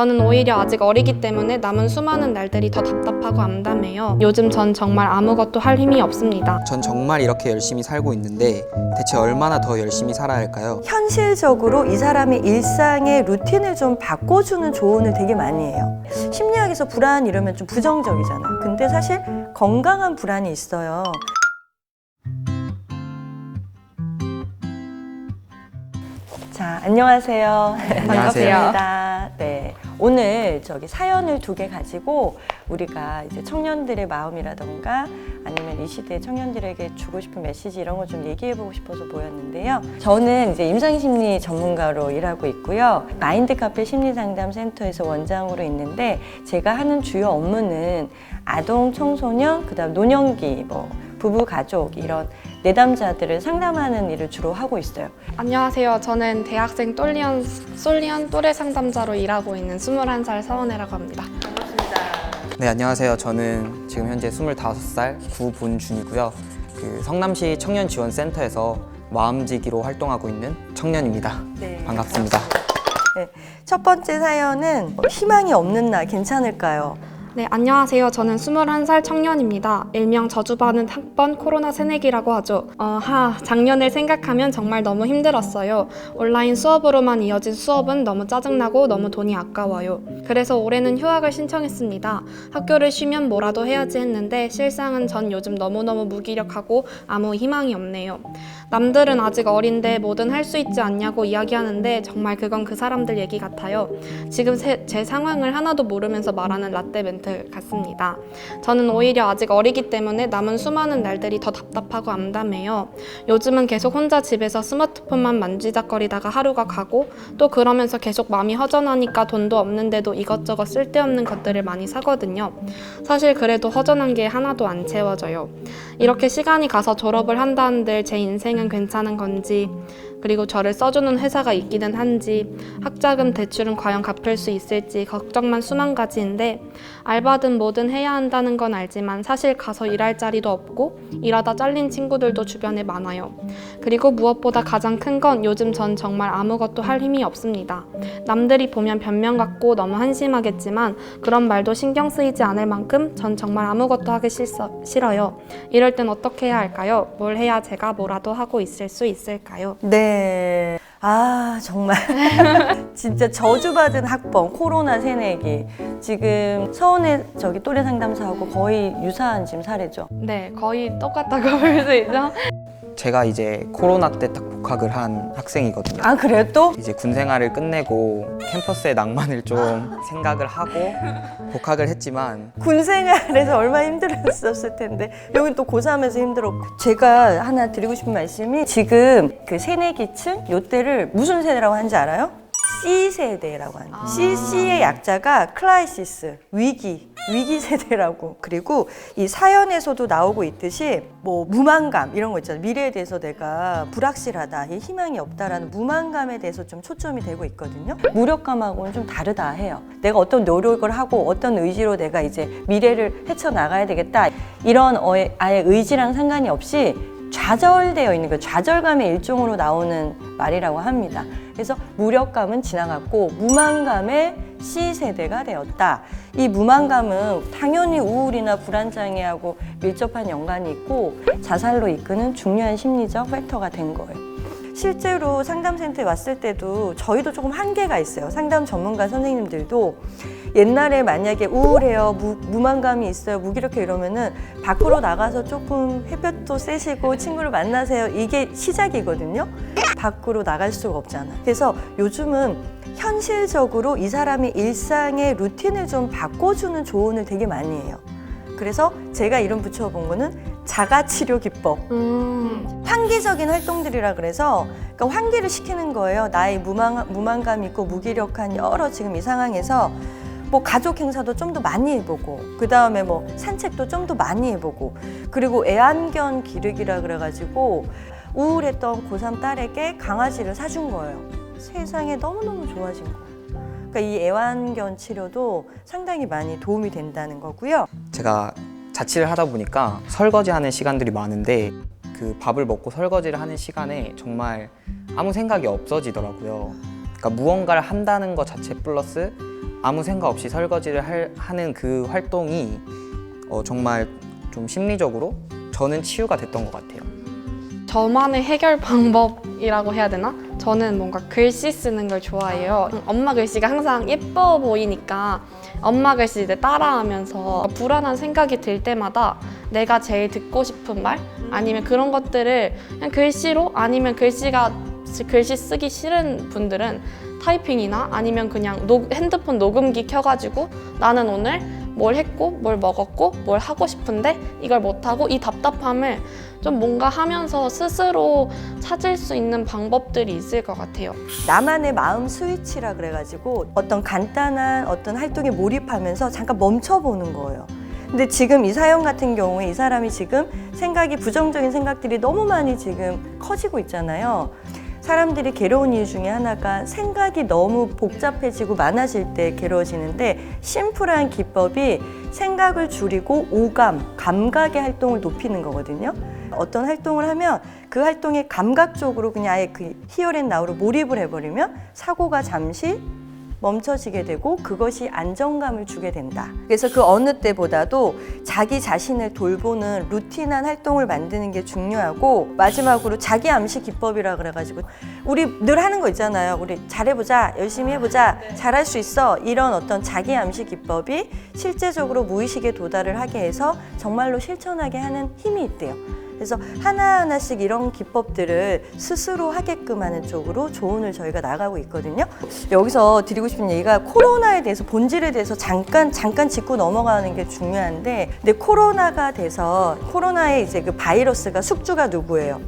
저는 오히려 아직 어리기 때문에 남은 수많은 날들이 더 답답하고 암담해요. 요즘 전 정말 아무것도 할 힘이 없습니다. 전 정말 이렇게 열심히 살고 있는데 대체 얼마나 더 열심히 살아야 할까요? 현실적으로 이 사람의 일상의 루틴을 좀 바꿔주는 조언을 되게 많이 해요. 심리학에서 불안 이러면 좀 부정적이잖아요. 근데 사실 건강한 불안이 있어요. 자, 안녕하세요. 안녕하세요. 반갑습니다. 네. 오늘 사연을 2개 가지고 우리가 이제 청년들의 마음이라던가 아니면 이 시대 청년들에게 주고 싶은 메시지 이런 거 좀 얘기해보고 싶어서 모였는데요. 저는 이제 임상심리 전문가로 일하고 있고요. 마인드카페 심리상담센터에서 원장으로 있는데 제가 하는 주요 업무는 아동, 청소년, 그다음 노년기, 부부, 가족 이런 내담자들을 상담하는 일을 주로 하고 있어요. 안녕하세요. 저는 대학생 솔리언 또래 상담자로 일하고 있는 21살 서원혜라고 합니다. 네, 안녕하세요. 저는 지금 현재 25살 구본준이고요. 성남시 청년지원센터에서 마음지기로 활동하고 있는 청년입니다. 네, 반갑습니다. 네, 첫 번째 사연은 희망이 없는 날 괜찮을까요? 네, 안녕하세요. 저는 21살 청년입니다. 일명 저주받은 학번 코로나 새내기라고 하죠. 작년을 생각하면 정말 너무 힘들었어요. 온라인 수업으로만 이어진 수업은 너무 짜증나고 너무 돈이 아까워요. 그래서 올해는 휴학을 신청했습니다. 학교를 쉬면 뭐라도 해야지 했는데 실상은 전 요즘 너무너무 무기력하고 아무 희망이 없네요. 남들은 아직 어린데 뭐든 할 수 있지 않냐고 이야기하는데 정말 그건 그 사람들 얘기 같아요. 지금 제 상황을 하나도 모르면서 말하는 라떼 멘트 같습니다. 저는 오히려 아직 어리기 때문에 남은 수많은 날들이 더 답답하고 암담해요. 요즘은 계속 혼자 집에서 스마트폰만 만지작거리다가 하루가 가고 또 그러면서 계속 마음이 허전하니까 돈도 없는데도 이것저것 쓸데없는 것들을 많이 사거든요. 사실 그래도 허전한 게 하나도 안 채워져요. 이렇게 시간이 가서 졸업을 한다는데 제 인생은 괜찮은 건지, 그리고 저를 써주는 회사가 있기는 한지, 학자금 대출은 과연 갚을 수 있을지 걱정만 수만 가지인데 알바든 뭐든 해야 한다는 건 알지만 사실 가서 일할 자리도 없고 일하다 잘린 친구들도 주변에 많아요. 그리고 무엇보다 가장 큰 건 요즘 전 정말 아무것도 할 힘이 없습니다. 남들이 보면 변명 같고 너무 한심하겠지만 그런 말도 신경 쓰이지 않을 만큼 전 정말 아무것도 하기 싫어요. 이럴 땐 어떻게 해야 할까요? 뭘 해야 제가 뭐라도 하고 있을 수 있을까요? 네. 정말 진짜 저주받은 학번 코로나 새내기. 지금 서원의 또래 상담사하고 거의 유사한 지금 사례죠. 네, 거의 똑같다고 볼 수 있죠. 제가 이제 코로나 때 딱 복학을 한 학생이거든요. 그래요 또? 이제 군 생활을 끝내고 캠퍼스의 낭만을 좀 생각을 하고 복학을 했지만 군 생활에서 얼마나 힘들었을 텐데 여긴 또 고3에서 힘들었고. 제가 하나 드리고 싶은 말씀이 지금 그 새내기층 요때를 무슨 세대라고 하는지 알아요? C세대라고 합니다. C의 약자가 크라이시스, 위기 세대라고. 그리고 이 사연에서도 나오고 있듯이 무만감 이런 거 있잖아요. 미래에 대해서 내가 불확실하다, 희망이 없다라는 무만감에 대해서 좀 초점이 되고 있거든요. 무력감하고는 좀 다르다 해요. 내가 어떤 노력을 하고 어떤 의지로 내가 이제 미래를 헤쳐나가야 되겠다, 이런 아예 의지랑 상관이 없이 좌절되어 있는 거예요. 좌절감의 일종으로 나오는 말이라고 합니다. 그래서 무력감은 지나갔고 무만감의 C세대가 되었다. 이 무만감은 당연히 우울이나 불안장애하고 밀접한 연관이 있고 자살로 이끄는 중요한 심리적 팩터가 된 거예요. 실제로 상담센터에 왔을 때도 저희도 조금 한계가 있어요. 상담 전문가 선생님들도 옛날에 만약에 우울해요, 무만감이 있어요, 무기력해 이러면은 밖으로 나가서 조금 햇볕도 쐬시고 친구를 만나세요. 이게 시작이거든요. 밖으로 나갈 수가 없잖아. 그래서 요즘은 현실적으로 이 사람의 일상의 루틴을 좀 바꿔주는 조언을 되게 많이 해요. 그래서 제가 이름 붙여본 거는 자가치료 기법. 환기적인 활동들이라 그래서 그러니까 환기를 시키는 거예요. 나의 무만감 있고 무기력한 여러 지금 이 상황에서 가족 행사도 좀 더 많이 해보고, 그 다음에 산책도 좀 더 많이 해보고, 그리고 애완견 기르기라 그래가지고 우울했던 고3 딸에게 강아지를 사준 거예요. 세상에 너무너무 좋아진 거예요. 그러니까 이 애완견 치료도 상당히 많이 도움이 된다는 거고요. 제가 자취를 하다 보니까 설거지하는 시간들이 많은데 그 밥을 먹고 설거지를 하는 시간에 정말 아무 생각이 없어지더라고요. 그러니까 무언가를 한다는 것 자체 플러스 아무 생각 없이 설거지를 하는 그 활동이 정말 좀 심리적으로 저는 치유가 됐던 것 같아요. 저만의 해결 방법이라고 해야 되나? 저는 뭔가 글씨 쓰는 걸 좋아해요. 엄마 글씨가 항상 예뻐 보이니까 엄마 글씨 이제 따라하면서 불안한 생각이 들 때마다 내가 제일 듣고 싶은 말 아니면 그런 것들을 그냥 글씨로 아니면 글씨 쓰기 싫은 분들은 타이핑이나 아니면 그냥 핸드폰 녹음기 켜가지고 나는 오늘 뭘 했고 뭘 먹었고 뭘 하고 싶은데 이걸 못하고 이 답답함을 좀 뭔가 하면서 스스로 찾을 수 있는 방법들이 있을 것 같아요. 나만의 마음 스위치라 그래가지고 어떤 간단한 어떤 활동에 몰입하면서 잠깐 멈춰보는 거예요. 근데 지금 이 사연 같은 경우에 이 사람이 지금 부정적인 생각들이 너무 많이 지금 커지고 있잖아요. 사람들이 괴로운 이유 중에 하나가 생각이 너무 복잡해지고 많아질 때 괴로워지는데 심플한 기법이 생각을 줄이고 감각의 활동을 높이는 거거든요. 어떤 활동을 하면 그 활동에 감각적으로 그냥 아예 그 here and now로 몰입을 해버리면 사고가 잠시 멈춰지게 되고 그것이 안정감을 주게 된다. 그래서 그 어느 때보다도 자기 자신을 돌보는 루틴한 활동을 만드는 게 중요하고 마지막으로 자기 암시 기법이라 그래가지고 우리 늘 하는 거 있잖아요. 우리 잘해보자, 열심히 해보자, 잘할 수 있어 이런 어떤 자기 암시 기법이 실제적으로 무의식에 도달을 하게 해서 정말로 실천하게 하는 힘이 있대요. 그래서 하나하나씩 이런 기법들을 스스로 하게끔 하는 쪽으로 조언을 저희가 나가고 있거든요. 여기서 드리고 싶은 얘기가 코로나에 대해서 본질에 대해서 잠깐 짚고 넘어가는 게 중요한데 근데 코로나의 이제 그 바이러스가 숙주가 누구예요?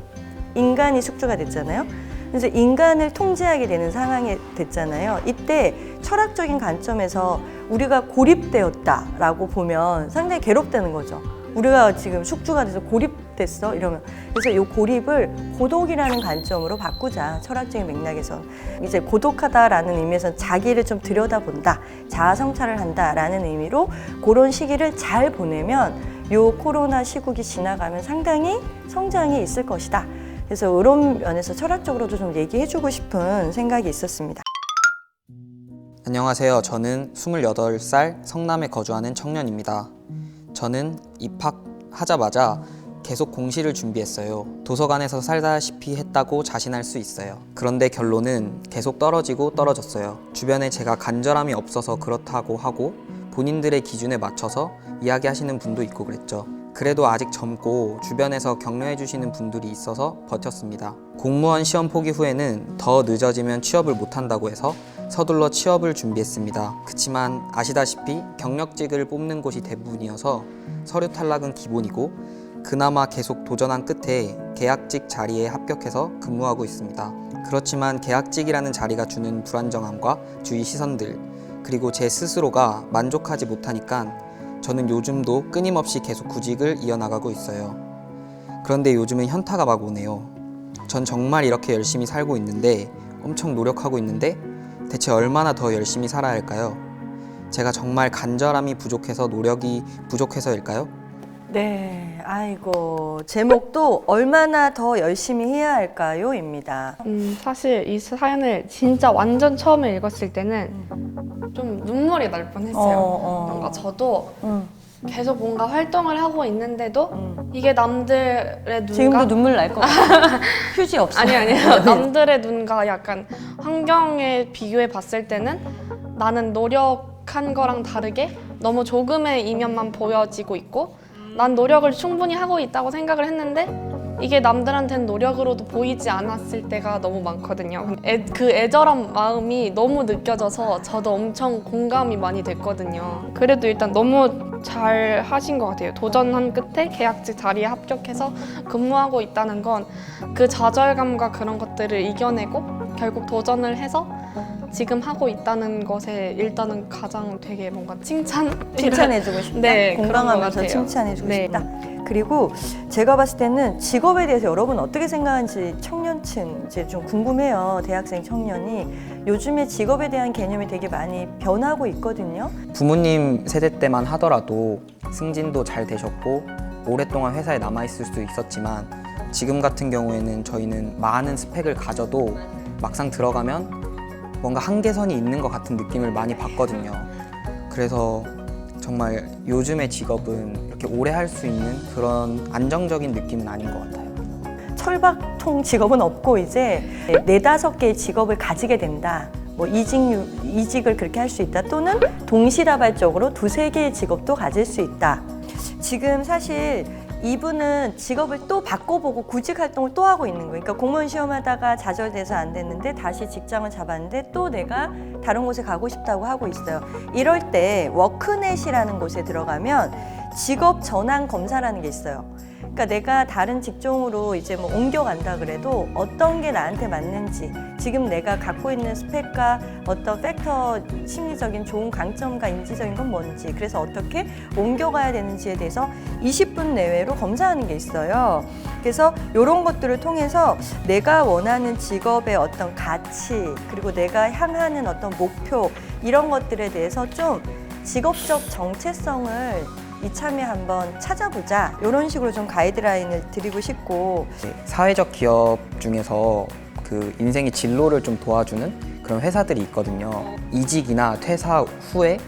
인간이 숙주가 됐잖아요. 그래서 인간을 통제하게 되는 상황이 됐잖아요. 이때 철학적인 관점에서 우리가 고립되었다라고 보면 상당히 괴롭다는 거죠. 우리가 지금 숙주가 돼서 고립됐어 이러면 그래서 이 고립을 고독이라는 관점으로 바꾸자. 철학적인 맥락에서 이제 고독하다라는 의미에서 자기를 좀 들여다본다, 자아 성찰을 한다라는 의미로 그런 시기를 잘 보내면 이 코로나 시국이 지나가면 상당히 성장이 있을 것이다. 그래서 이런 면에서 철학적으로도 좀 얘기해주고 싶은 생각이 있었습니다. 안녕하세요. 저는 28살 성남에 거주하는 청년입니다. 저는 입학하자마자 계속 공시를 준비했어요. 도서관에서 살다시피 했다고 자신할 수 있어요. 그런데 결론은 계속 떨어지고 떨어졌어요. 주변에 제가 간절함이 없어서 그렇다고 하고 본인들의 기준에 맞춰서 이야기하시는 분도 있고 그랬죠. 그래도 아직 젊고 주변에서 격려해 주시는 분들이 있어서 버텼습니다. 공무원 시험 포기 후에는 더 늦어지면 취업을 못한다고 해서 서둘러 취업을 준비했습니다. 그치만 아시다시피 경력직을 뽑는 곳이 대부분이어서 서류 탈락은 기본이고 그나마 계속 도전한 끝에 계약직 자리에 합격해서 근무하고 있습니다. 그렇지만 계약직이라는 자리가 주는 불안정함과 주위 시선들 그리고 제 스스로가 만족하지 못하니까 저는 요즘도 끊임없이 계속 구직을 이어나가고 있어요. 그런데 요즘은 현타가 막 오네요. 전 정말 이렇게 열심히 살고 있는데 엄청 노력하고 있는데 대체 얼마나 더 열심히 살아야 할까요? 제가 정말 간절함이 부족해서 노력이 부족해서일까요? 네, 아이고 제목도 얼마나 더 열심히 해야 할까요? 입니다. 사실 이 사연을 진짜 완전 처음에 읽었을 때는 좀 눈물이 날 뻔했어요. 뭔가 저도 계속 뭔가 활동을 하고 있는데도 이게 남들의 눈과 지금도 눈물 날 것 같아요. 휴지 없어요. 아니요. 남들의 눈과 약간 환경에 비교해 봤을 때는 나는 노력한 거랑 다르게 너무 조금의 이면만 보여지고 있고 난 노력을 충분히 하고 있다고 생각을 했는데 이게 남들한테는 노력으로도 보이지 않았을 때가 너무 많거든요. 그 애절한 마음이 너무 느껴져서 저도 엄청 공감이 많이 됐거든요. 그래도 일단 너무 잘 하신 것 같아요. 도전한 끝에 계약직 자리에 합격해서 근무하고 있다는 건 그 좌절감과 그런 것들을 이겨내고 결국 도전을 해서 지금 하고 있다는 것에 일단은 가장 되게 뭔가 칭찬해주고 싶다. 네, 공감하면서 그런 것 같아요. 칭찬해주고 네. 싶다. 그리고 제가 봤을 때는 직업에 대해서 여러분 어떻게 생각하는지 청년층 이제 좀 궁금해요. 대학생 청년이 요즘에 직업에 대한 개념이 되게 많이 변하고 있거든요. 부모님 세대 때만 하더라도 승진도 잘 되셨고 오랫동안 회사에 남아있을 수도 있었지만 지금 같은 경우에는 저희는 많은 스펙을 가져도 막상 들어가면 뭔가 한계선이 있는 것 같은 느낌을 많이 받거든요. 그래서 정말 요즘의 직업은 이렇게 오래 할 수 있는 그런 안정적인 느낌은 아닌 것 같아요. 철밥통 직업은 없고 이제 4-5개의 직업을 가지게 된다. 뭐 이직을 그렇게 할 수 있다. 또는 동시다발적으로 2-3개의 직업도 가질 수 있다. 지금 사실 이분은 직업을 또 바꿔보고 구직 활동을 또 하고 있는 거예요. 그러니까 공무원 시험하다가 좌절돼서 안 됐는데 다시 직장을 잡았는데 또 내가 다른 곳에 가고 싶다고 하고 있어요. 이럴 때 워크넷이라는 곳에 들어가면 직업 전환 검사라는 게 있어요. 그러니까 내가 다른 직종으로 이제 뭐 옮겨간다 그래도 어떤 게 나한테 맞는지, 지금 내가 갖고 있는 스펙과 어떤 팩터, 심리적인 좋은 강점과 인지적인 건 뭔지, 그래서 어떻게 옮겨가야 되는지에 대해서 20분 내외로 검사하는 게 있어요. 그래서 이런 것들을 통해서 내가 원하는 직업의 어떤 가치, 그리고 내가 향하는 어떤 목표, 이런 것들에 대해서 좀 직업적 정체성을 이참에 한번 찾아보자, 이런 식으로 좀 가이드라인을 드리고 싶고. 사회적 기업 중에서 그 인생의 진로를 좀 도와주는 그런 회사들이 있거든요. 이직이나 퇴사 후에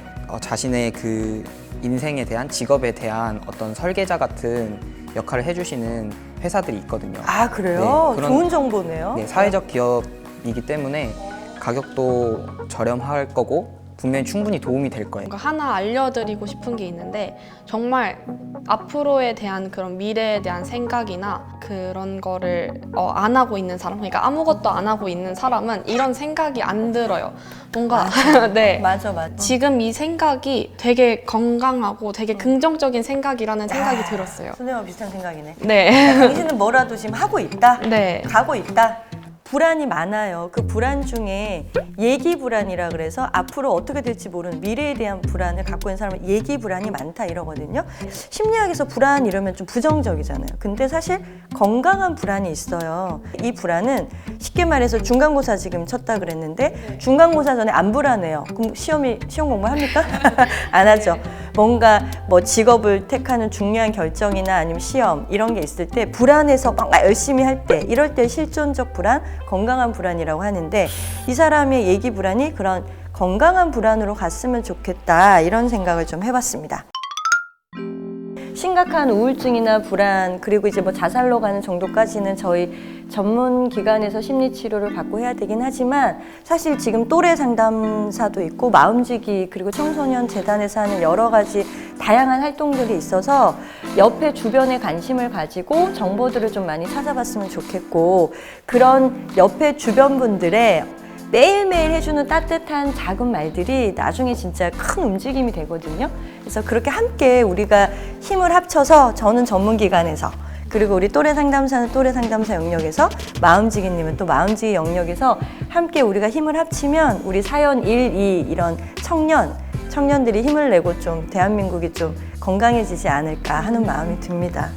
자신의 그 인생에 대한, 직업에 대한 어떤 설계자 같은 역할을 해주시는 회사들이 있거든요. 아, 그래요? 네, 그런, 좋은 정보네요. 네, 사회적 기업이기 때문에 가격도 저렴할 거고 분명히 충분히 도움이 될 거예요. 뭔가 하나 알려드리고 싶은 게 있는데, 정말 앞으로에 대한 그런 미래에 대한 생각이나 그런 거를 안 하고 있는 사람, 그러니까 아무것도 안 하고 있는 사람은 이런 생각이 안 들어요. 뭔가 네. 맞아. 지금 이 생각이 되게 건강하고 되게 긍정적인 생각이라는 생각이 들었어요. 선생님과 비슷한 생각이네. 네. 당신은 뭐라도 지금 하고 있다? 네. 가고 있다? 불안이 많아요. 그 불안 중에 예기 불안이라 그래서 앞으로 어떻게 될지 모르는 미래에 대한 불안을 갖고 있는 사람은 예기 불안이 많다 이러거든요. 심리학에서 불안 이러면 좀 부정적이잖아요. 근데 사실 건강한 불안이 있어요. 이 불안은 쉽게 말해서 중간고사 지금 쳤다 그랬는데 중간고사 전에 안 불안해요. 그럼 시험 공부 합니까? 안 하죠. 뭔가 뭐 직업을 택하는 중요한 결정이나 아니면 시험 이런 게 있을 때 불안해서 막 열심히 할 때, 이럴 때 실존적 불안, 건강한 불안이라고 하는데, 이 사람의 예기 불안이 그런 건강한 불안으로 갔으면 좋겠다, 이런 생각을 좀 해봤습니다. 심각한 우울증이나 불안, 그리고 이제 뭐 자살로 가는 정도까지는 저희 전문 기관에서 심리 치료를 받고 해야 되긴 하지만, 사실 지금 또래 상담사도 있고 마음지기, 그리고 청소년 재단에서 하는 여러 가지 다양한 활동들이 있어서 옆에 주변에 관심을 가지고 정보들을 좀 많이 찾아봤으면 좋겠고, 그런 옆에 주변 분들의 매일매일 해주는 따뜻한 작은 말들이 나중에 진짜 큰 움직임이 되거든요. 그래서 그렇게 함께 우리가 힘을 합쳐서, 저는 전문기관에서, 그리고 우리 또래 상담사는 또래 상담사 영역에서, 마음지기님은 또 마음지기 영역에서 함께 우리가 힘을 합치면 우리 사연 1, 2 이런 청년들이 힘을 내고 좀 대한민국이 좀 건강해지지 않을까 하는 마음이 듭니다.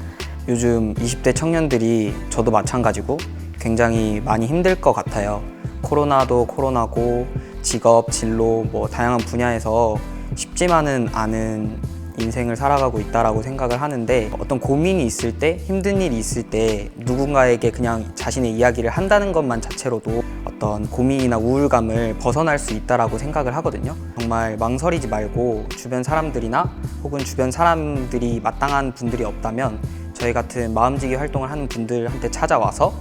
요즘 20대 청년들이, 저도 마찬가지고 굉장히 많이 힘들 것 같아요. 코로나도 코로나고 직업, 진로 뭐 다양한 분야에서 쉽지만은 않은 인생을 살아가고 있다라고 생각을 하는데, 어떤 고민이 있을 때, 힘든 일이 있을 때 누군가에게 그냥 자신의 이야기를 한다는 것만 자체로도 어떤 고민이나 우울감을 벗어날 수 있다라고 생각을 하거든요. 정말 망설이지 말고 주변 사람들이나 혹은 주변 사람들이 마땅한 분들이 없다면 저희 같은 마음지기 활동을 하는 분들한테 찾아와서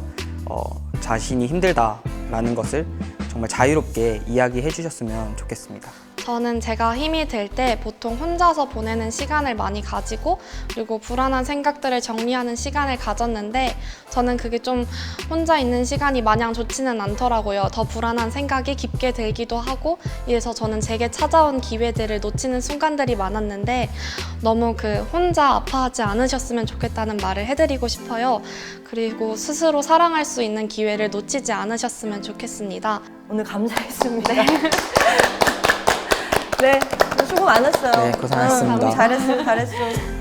자신이 힘들다라는 것을 정말 자유롭게 이야기해 주셨으면 좋겠습니다. 저는 제가 힘이 들 때 보통 혼자서 보내는 시간을 많이 가지고, 그리고 불안한 생각들을 정리하는 시간을 가졌는데, 저는 그게 좀 혼자 있는 시간이 마냥 좋지는 않더라고요. 더 불안한 생각이 깊게 들기도 하고, 이래서 저는 제게 찾아온 기회들을 놓치는 순간들이 많았는데, 너무 혼자 아파하지 않으셨으면 좋겠다는 말을 해드리고 싶어요. 그리고 스스로 사랑할 수 있는 기회를 놓치지 않으셨으면 좋겠습니다. 오늘 감사했습니다. 네, 수고 많았어요. 네, 고생하셨습니다. 잘했어.